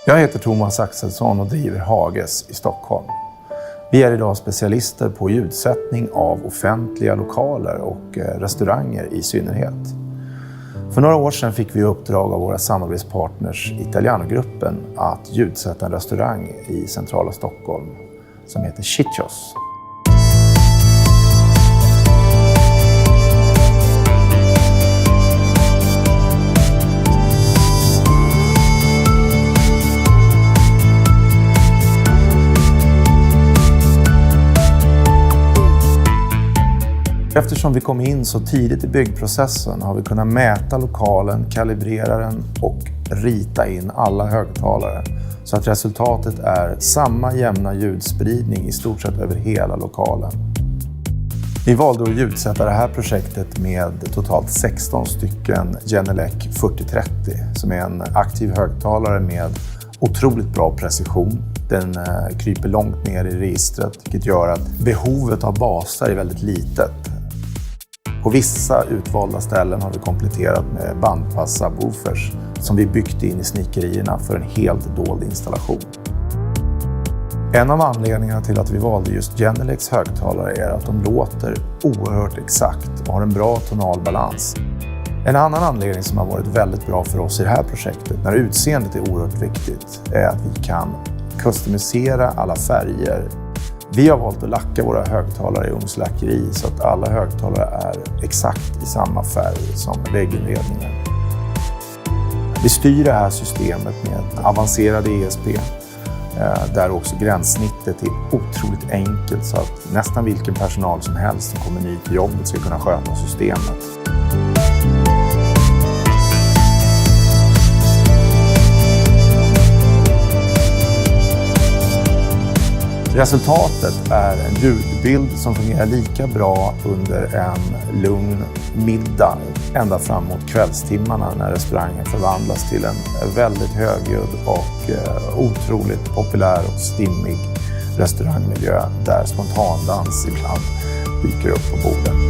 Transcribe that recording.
Jag heter Thomas Axelsson och driver Hages i Stockholm. Vi är idag specialister på ljudsättning av offentliga lokaler och restauranger i synnerhet. För några år sedan fick vi uppdrag av våra samarbetspartners Italiano-gruppen att ljudsätta en restaurang i centrala Stockholm som heter Ciccios. Eftersom vi kom in så tidigt i byggprocessen har vi kunnat mäta lokalen, kalibrera den och rita in alla högtalare så att resultatet är samma jämna ljudspridning i stort sett över hela lokalen. Vi valde att ljudsätta det här projektet med totalt 16 stycken Genelec 4030 som är en aktiv högtalare med otroligt bra precision. Den kryper långt ner i registret, vilket gör att behovet av baser är väldigt litet. På vissa utvalda ställen har vi kompletterat med bandpassa woofers som vi byggt in i snickerierna för en helt dold installation. En av anledningarna till att vi valde just Genelecs högtalare är att de låter oerhört exakt och har en bra tonal balans. En annan anledning som har varit väldigt bra för oss i det här projektet, när utseendet är oerhört viktigt, är att vi kan customisera alla färger. Vi har valt att lacka våra högtalare i ugnslackeri så att alla högtalare är exakt i samma färg som vägginredningen. Vi styr det här systemet med avancerade ESP där också gränssnittet är otroligt enkelt så att nästan vilken personal som helst som kommer ny till jobbet ska kunna sköta systemet. Resultatet är en ljudbild som fungerar lika bra under en lugn middag ända fram mot kvällstimmarna när restaurangen förvandlas till en väldigt högljudd och otroligt populär och stimmig restaurangmiljö där spontandans ibland dyker upp på bordet.